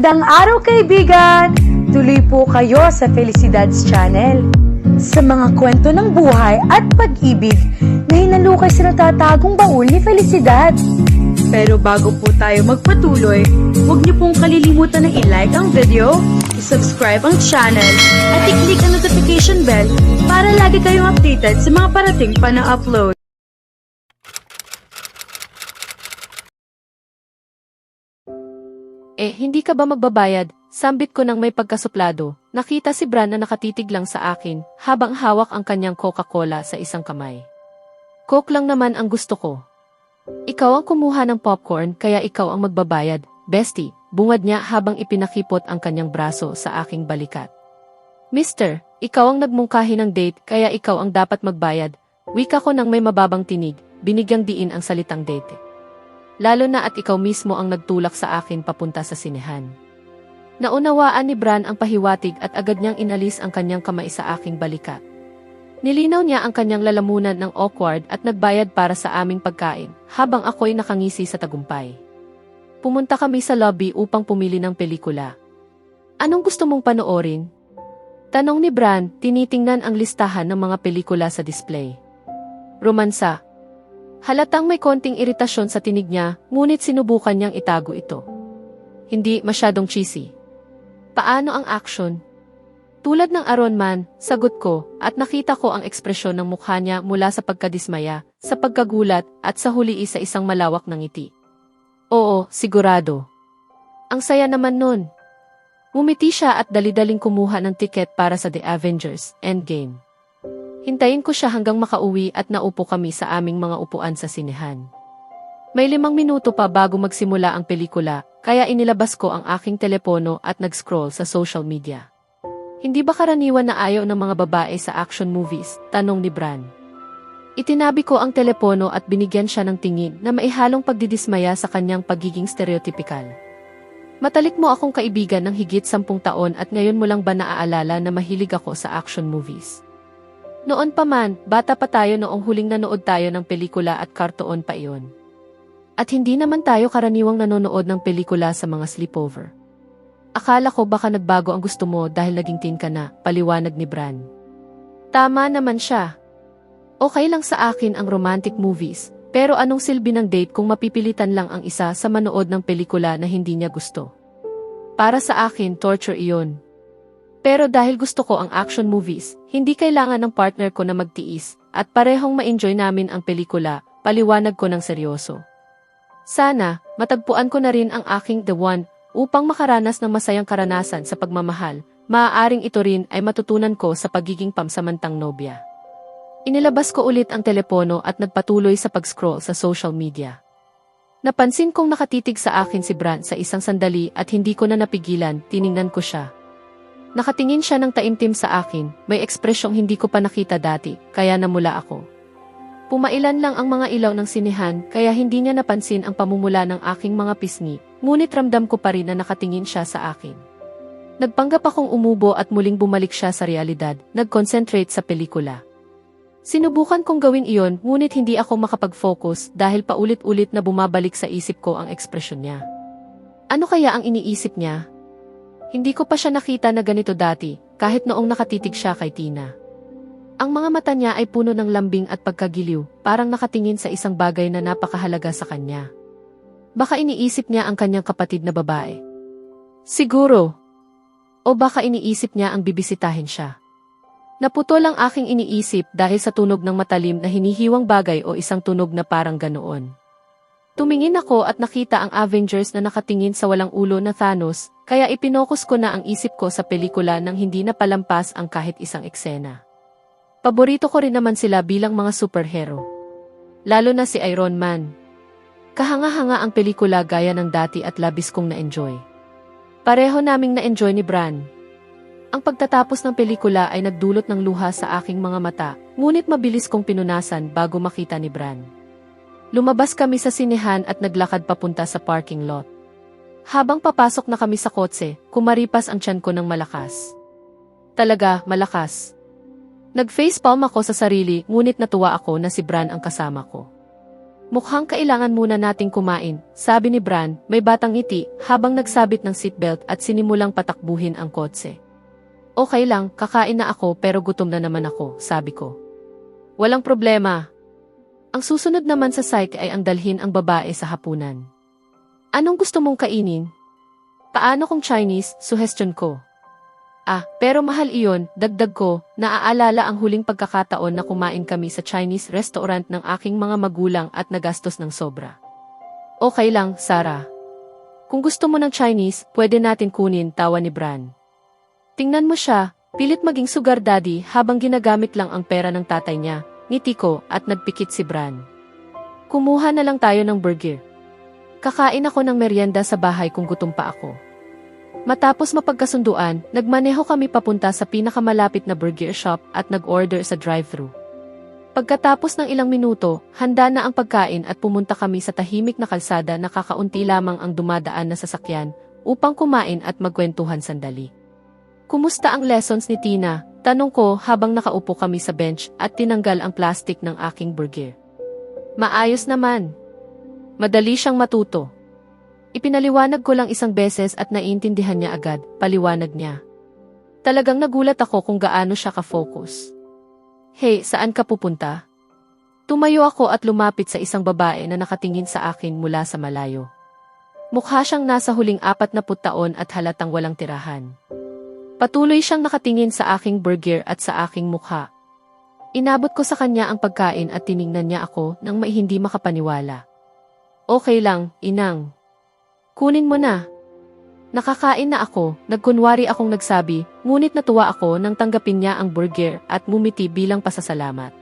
Magandang araw kaibigan! Tuloy po kayo sa Felicidad's Channel. Sa mga kwento ng buhay at pag-ibig na hinalukay sa natatagong baul ni Felicidad. Pero bago po tayo magpatuloy, huwag niyo pong kalilimutan na i-like ang video, i-subscribe ang channel, at i-click ang notification bell para lagi kayong updated sa mga parating pa na upload. Hindi ka ba magbabayad? Sambit ko ng may pagkasuplado. Nakita si Bran na nakatitig lang sa akin, habang hawak ang kanyang Coca-Cola sa isang kamay. Coke lang naman ang gusto ko. Ikaw ang kumuha ng popcorn, kaya ikaw ang magbabayad, bestie, bungad niya habang ipinakipot ang kanyang braso sa aking balikat. Mister, ikaw ang nagmungkahi ng date, kaya ikaw ang dapat magbayad. Wika ko ng may mababang tinig, binigyang diin ang salitang date. Lalo na at ikaw mismo ang nagtulak sa akin papunta sa sinehan. Naunawaan ni Bran ang pahiwatig at agad niyang inalis ang kanyang kamay sa aking balikat. Nilinaw niya ang kanyang lalamunan ng awkward at nagbayad para sa aming pagkain, habang ako'y nakangisi sa tagumpay. Pumunta kami sa lobby upang pumili ng pelikula. Anong gusto mong panoorin? Tanong ni Bran, tinitingnan ang listahan ng mga pelikula sa display. Romansa. Halatang may konting iritasyon sa tinig niya, ngunit sinubukan niyang itago ito. Hindi masyadong cheesy. Paano ang action? Tulad ng Iron Man, sagot ko, at nakita ko ang ekspresyon ng mukha niya mula sa pagkadismaya, sa pagkagulat, at sa huli sa isang malawak na ngiti. Oo, sigurado. Ang saya naman nun. Ngumiti siya at dali-daling kumuha ng tiket para sa The Avengers Endgame. Hintayin ko siya hanggang makauwi at naupo kami sa aming mga upuan sa sinehan. May 5 minuto pa bago magsimula ang pelikula, kaya inilabas ko ang aking telepono at nag-scroll sa social media. Hindi ba karaniwan na ayaw ng mga babae sa action movies? Tanong ni Bran. Itinabi ko ang telepono at binigyan siya ng tingin na maihalong pagdidismaya sa kanyang pagiging stereotypical. Matalik mo akong kaibigan ng higit 10 taon at ngayon mo lang ba naaalala na mahilig ako sa action movies? Noon pa man, bata pa tayo noong huling nanood tayo ng pelikula at kartoon pa iyon. At hindi naman tayo karaniwang nanonood ng pelikula sa mga sleepover. Akala ko baka nagbago ang gusto mo dahil naging teen ka na, paliwanag ni Bran. Tama naman siya. Okay lang sa akin ang romantic movies, pero anong silbi ng date kung mapipilitan lang ang isa sa manood ng pelikula na hindi niya gusto? Para sa akin, torture iyon. Pero dahil gusto ko ang action movies, hindi kailangan ng partner ko na magtiis, at parehong ma-enjoy namin ang pelikula, paliwanag ko ng seryoso. Sana, matagpuan ko na rin ang aking the one, upang makaranas ng masayang karanasan sa pagmamahal, maaaring ito rin ay matutunan ko sa pagiging pamsamantang nobya. Inilabas ko ulit ang telepono at nagpatuloy sa pag-scroll sa social media. Napansin kong nakatitig sa akin si Bran sa isang sandali at hindi ko na napigilan, tiningnan ko siya. Nakatingin siya ng taimtim sa akin, may ekspresyong hindi ko pa nakita dati, kaya namula ako. Pumailan lang ang mga ilaw ng sinehan, kaya hindi niya napansin ang pamumula ng aking mga pisngi, ngunit ramdam ko pa rin na nakatingin siya sa akin. Nagpanggap akong umubo at muling bumalik siya sa realidad, nag-concentrate sa pelikula. Sinubukan kong gawin iyon, ngunit hindi ako makapag-focus dahil paulit-ulit na bumabalik sa isip ko ang ekspresyon niya. Ano kaya ang iniisip niya? Hindi ko pa siya nakita na ganito dati, kahit noong nakatitig siya kay Tina. Ang mga mata niya ay puno ng lambing at pagkagiliw, parang nakatingin sa isang bagay na napakahalaga sa kanya. Baka iniisip niya ang kanyang kapatid na babae. Siguro. O baka iniisip niya ang bibisitahin siya. Naputol ang aking iniisip dahil sa tunog ng matalim na hinihiwang bagay o isang tunog na parang ganoon. Tumingin ako at nakita ang Avengers na nakatingin sa walang ulo na Thanos, kaya ipinokus ko na ang isip ko sa pelikula nang hindi na palampas ang kahit isang eksena. Paborito ko rin naman sila bilang mga superhero. Lalo na si Iron Man. Kahanga-hanga ang pelikula gaya ng dati at labis kong na-enjoy. Pareho naming na-enjoy ni Bran. Ang pagtatapos ng pelikula ay nagdulot ng luha sa aking mga mata, ngunit mabilis kong pinunasan bago makita ni Bran. Lumabas kami sa sinehan at naglakad papunta sa parking lot. Habang papasok na kami sa kotse, kumaripas ang tiyan ko ng malakas. Talaga, malakas. Nag-facepalm ako sa sarili, ngunit natuwa ako na si Bran ang kasama ko. Mukhang kailangan muna nating kumain, sabi ni Bran, may batang ngiti, habang nagsabit ng seatbelt at sinimulang patakbuhin ang kotse. Okay lang, kakain na ako pero gutom na naman ako, sabi ko. Walang problema. Ang susunod naman sa site ay ang dalhin ang babae sa hapunan. Anong gusto mong kainin? Paano kung Chinese, suggestion ko. Pero mahal iyon, dagdag ko, naaalala ang huling pagkakataon na kumain kami sa Chinese restaurant ng aking mga magulang at nagastos ng sobra. Okay lang, Sarah. Kung gusto mo ng Chinese, pwede natin kunin, tawa ni Bran. Tingnan mo siya, pilit maging sugar daddy habang ginagamit lang ang pera ng tatay niya, ngiti ko at nagpikit si Bran. Kumuha na lang tayo ng burger. Kakain ako ng merienda sa bahay kung gutom pa ako. Matapos mapagkasunduan, nagmaneho kami papunta sa pinakamalapit na burger shop at nag-order sa drive-thru. Pagkatapos ng ilang minuto, handa na ang pagkain at pumunta kami sa tahimik na kalsada na kakaunti lamang ang dumadaan na sasakyan upang kumain at magkwentuhan sandali. Kumusta ang lessons ni Tina? Tanong ko habang nakaupo kami sa bench at tinanggal ang plastic ng aking burger. Maayos naman. Madali siyang matuto. Ipinaliwanag ko lang isang beses at naiintindihan niya agad, paliwanag niya. Talagang nagulat ako kung gaano siya ka-focus. Hey, saan ka pupunta? Tumayo ako at lumapit sa isang babae na nakatingin sa akin mula sa malayo. Mukha siyang nasa huling 40 taon at halatang walang tirahan. Patuloy siyang nakatingin sa aking burger at sa aking mukha. Inabot ko sa kanya ang pagkain at tiningnan niya ako nang may hindi makapaniwala. Okay lang, inang. Kunin mo na. Nakakain na ako, nagkunwari akong nagsabi, ngunit natuwa ako nang tanggapin niya ang burger at mumiti bilang pasasalamat.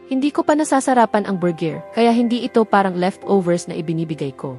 Hindi ko pa nasasarapan ang burger, kaya hindi ito parang leftovers na ibinibigay ko.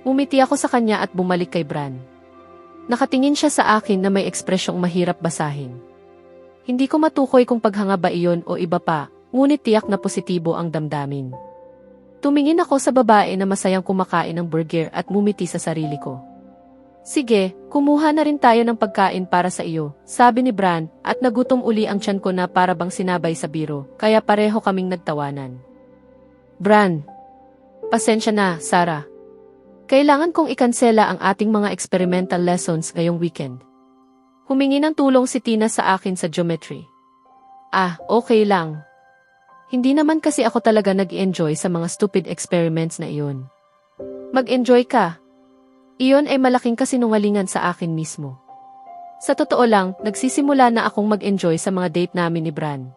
Mumiti ako sa kanya at bumalik kay Bran. Nakatingin siya sa akin na may ekspresyong mahirap basahin. Hindi ko matukoy kung paghanga ba iyon o iba pa, ngunit tiyak na positibo ang damdamin. Tumingin ako sa babae na masayang kumakain ng burger at mumiti sa sarili ko. Sige, kumuha na rin tayo ng pagkain para sa iyo, sabi ni Bran, at nagutom uli ang tiyan ko na para bang sinabay sa biro, kaya pareho kaming nagtawanan. Bran. Pasensya na, Sarah. Kailangan kong ikansela ang ating mga experimental lessons ngayong weekend. Humingi ng tulong si Tina sa akin sa geometry. Okay lang. Hindi naman kasi ako talaga nag-enjoy sa mga stupid experiments na iyon. Mag-enjoy ka. Iyon ay malaking kasinungalingan sa akin mismo. Sa totoo lang, nagsisimula na akong mag-enjoy sa mga date namin ni Bran.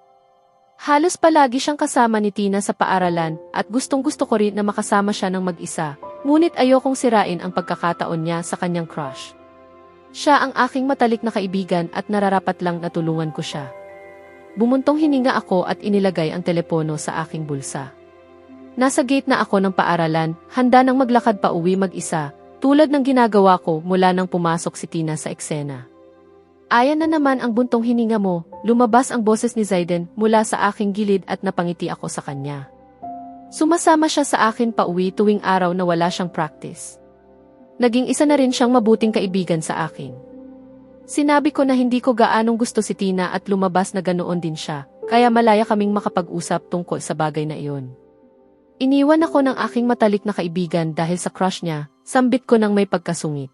Halos palagi siyang kasama ni Tina sa paaralan at gustong-gusto ko rin na makasama siya ng mag-isa, ngunit ayokong sirain ang pagkakataon niya sa kanyang crush. Siya ang aking matalik na kaibigan at nararapat lang na tulungan ko siya. Bumuntong hininga ako at inilagay ang telepono sa aking bulsa. Nasa gate na ako ng paaralan, handa nang maglakad pa uwi mag-isa, tulad ng ginagawa ko mula nang pumasok si Tina sa eksena. Ayan na naman ang buntong hininga mo, lumabas ang boses ni Zayden mula sa aking gilid at napangiti ako sa kanya. Sumasama siya sa akin pa uwi tuwing araw na wala siyang practice. Naging isa na rin siyang mabuting kaibigan sa akin. Sinabi ko na hindi ko gaanong gusto si Tina at lumabas na ganoon din siya, kaya malaya kaming makapag-usap tungkol sa bagay na iyon. Iniwan ako ng aking matalik na kaibigan dahil sa crush niya, sambit ko ng may pagkasungit.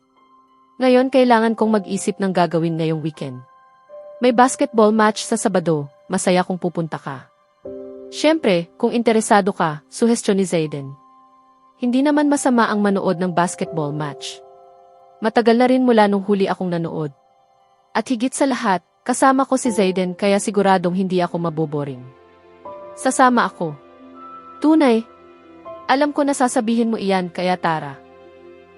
Ngayon kailangan kong mag-isip ng gagawin ngayong weekend. May basketball match sa Sabado, masaya kung pupunta ka. Siyempre, kung interesado ka, suhestyon ni Zayden. Hindi naman masama ang manood ng basketball match. Matagal na rin mula nung huli akong nanood. At higit sa lahat, kasama ko si Zayden kaya siguradong hindi ako maboboring. Sasama ako. Tunay. Alam ko na sasabihin mo iyan kaya tara.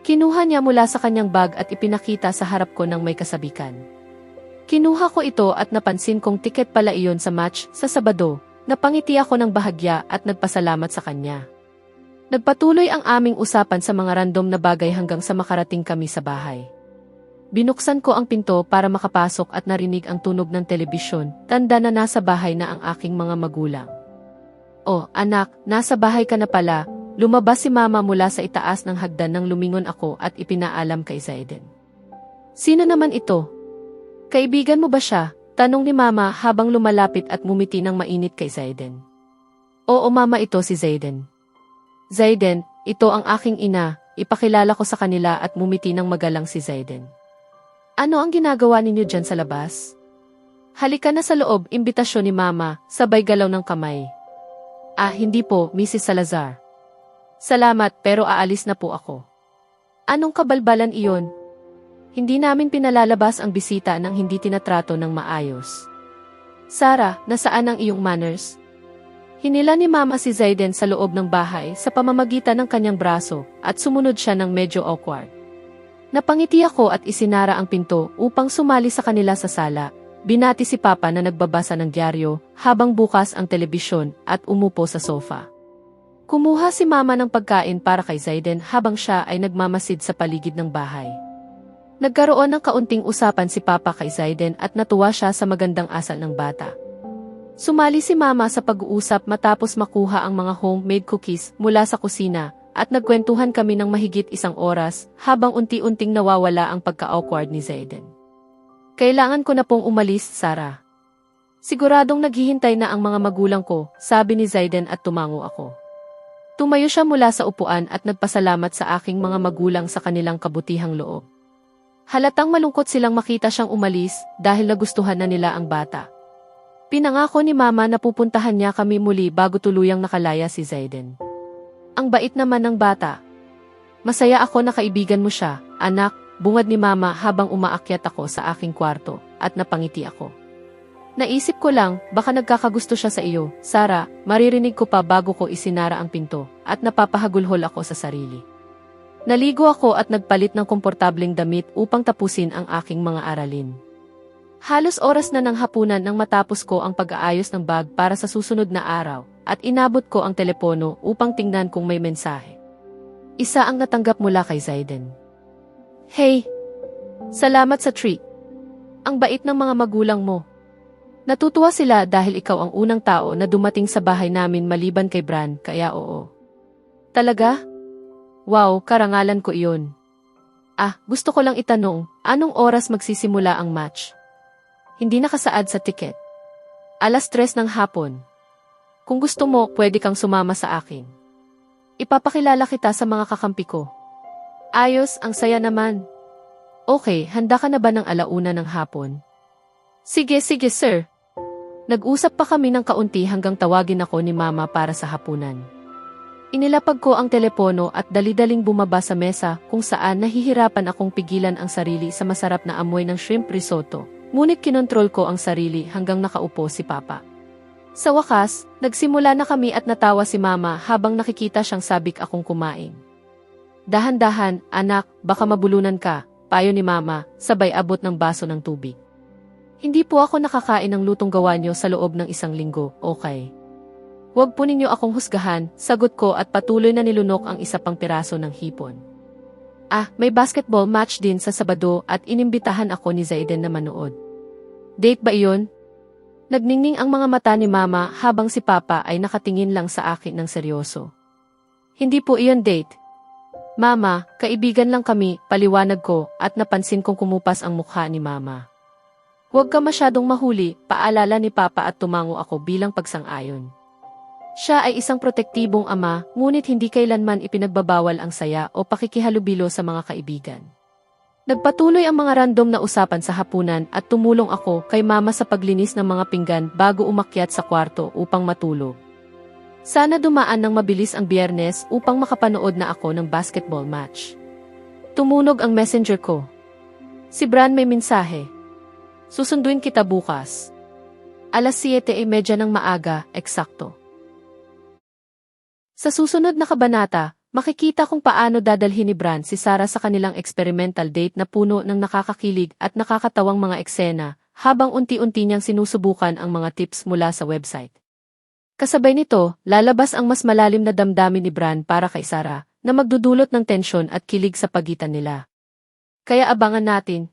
Kinuha niya mula sa kanyang bag at ipinakita sa harap ko ng may kasabikan. Kinuha ko ito at napansin kong tiket pala iyon sa match sa Sabado. Napangiti ako ng bahagya at nagpasalamat sa kanya. Nagpatuloy ang aming usapan sa mga random na bagay hanggang sa makarating kami sa bahay. Binuksan ko ang pinto para makapasok at narinig ang tunog ng telebisyon, tanda na nasa bahay na ang aking mga magulang. Oh, anak, nasa bahay ka na pala, lumabas si mama mula sa itaas ng hagdan nang lumingon ako at ipinaalam kay Zayden. Sino naman ito? Kaibigan mo ba siya? Tanong ni mama habang lumalapit at mumiti ng mainit kay Zayden. Oo mama, ito si Zayden. Zayden, ito ang aking ina, ipakilala ko sa kanila at mumiti ng magalang si Zayden. Ano ang ginagawa ninyo dyan sa labas? Halika na sa loob, imbitasyon ni Mama, sabay galaw ng kamay. Ah, hindi po, Mrs. Salazar. Salamat, pero aalis na po ako. Anong kabalbalan iyon? Hindi namin pinalalabas ang bisita nang hindi tinatrato ng maayos. Sarah, nasaan ang iyong manners? Hinila ni Mama si Zayden sa loob ng bahay sa pamamagitan ng kanyang braso at sumunod siya ng medyo awkward. Napangiti ako at isinara ang pinto upang sumali sa kanila sa sala. Binati si Papa na nagbabasa ng dyaryo habang bukas ang telebisyon at umupo sa sofa. Kumuha si Mama ng pagkain para kay Zayden habang siya ay nagmamasid sa paligid ng bahay. Nagkaroon ng kaunting usapan si Papa kay Zayden at natuwa siya sa magandang asal ng bata. Sumali si Mama sa pag-uusap matapos makuha ang mga homemade cookies mula sa kusina at nagkwentuhan kami ng mahigit 1 oras habang unti-unting nawawala ang pagka-awkward ni Zayden. Kailangan ko na pong umalis, Sarah. Siguradong naghihintay na ang mga magulang ko, sabi ni Zayden at tumango ako. Tumayo siya mula sa upuan at nagpasalamat sa aking mga magulang sa kanilang kabutihang loob. Halatang malungkot silang makita siyang umalis dahil nagustuhan na nila ang bata. Pinangako ni Mama na pupuntahan niya kami muli bago tuluyang nakalaya si Zayden. Ang bait naman ng bata. Masaya ako na kaibigan mo siya, anak, bungad ni Mama habang umaakyat ako sa aking kwarto at napangiti ako. Naisip ko lang, baka nagkakagusto siya sa iyo, Sarah, maririnig ko pa bago ko isinara ang pinto at napapahagulhol ako sa sarili. Naligo ako at nagpalit ng komportableng damit upang tapusin ang aking mga aralin. Halos oras na ng hapunan nang matapos ko ang pag-aayos ng bag para sa susunod na araw at inabot ko ang telepono upang tingnan kung may mensahe. Isa ang natanggap mula kay Zayden. Hey! Salamat sa treat. Ang bait ng mga magulang mo. Natutuwa sila dahil ikaw ang unang tao na dumating sa bahay namin maliban kay Bran, kaya oo. Talaga? Wow, karangalan ko iyon. Ah, gusto ko lang itanong, anong oras magsisimula ang match? Hindi nakasaad sa tiket. 3:00 ng hapon. Kung gusto mo, pwede kang sumama sa akin. Ipapakilala kita sa mga kakampi ko. Ayos, ang saya naman. Okay, handa ka na ba ng 1:00 ng hapon? Sige, sir. Nag-usap pa kami ng kaunti hanggang tawagin ako ni Mama para sa hapunan. Inilapag ko ang telepono at dali-daling bumaba sa mesa kung saan nahihirapan akong pigilan ang sarili sa masarap na amoy ng shrimp risotto. Ngunit kinontrol ko ang sarili hanggang nakaupo si Papa. Sa wakas, nagsimula na kami at natawa si Mama habang nakikita siyang sabik akong kumain. Dahan-dahan, anak, baka mabulunan ka, payo ni Mama, sabay abot ng baso ng tubig. Hindi po ako nakakain ng lutong gawa niyo sa loob ng 1 linggo, okay? Huwag po ninyo akong husgahan, sagot ko at patuloy na nilunok ang isa pang piraso ng hipon. Ah, may basketball match din sa Sabado at inimbitahan ako ni Zayden na manood. Date ba iyon? Nagningning ang mga mata ni Mama habang si Papa ay nakatingin lang sa akin ng seryoso. Hindi po iyon date. Mama, kaibigan lang kami, paliwanag ko at napansin kong kumupas ang mukha ni Mama. Huwag ka masyadong mahuli, paalala ni Papa at tumango ako bilang pagsang-ayon. Siya ay isang protektibong ama, ngunit hindi kailanman ipinagbabawal ang saya o pakikihalubilo sa mga kaibigan. Nagpatuloy ang mga random na usapan sa hapunan at tumulong ako kay Mama sa paglinis ng mga pinggan bago umakyat sa kwarto upang matulog. Sana dumaan ng mabilis ang Biyernes upang makapanood na ako ng basketball match. Tumunog ang messenger ko. Si Bran may mensahe. Susunduin kita bukas. 7:30 ng maaga, eksakto. Sa susunod na kabanata, makikita kung paano dadalhin ni Bran si Sarah sa kanilang experimental date na puno ng nakakakilig at nakakatawang mga eksena, habang unti-unti niyang sinusubukan ang mga tips mula sa website. Kasabay nito, lalabas ang mas malalim na damdamin ni Bran para kay Sarah, na magdudulot ng tensyon at kilig sa pagitan nila. Kaya abangan natin,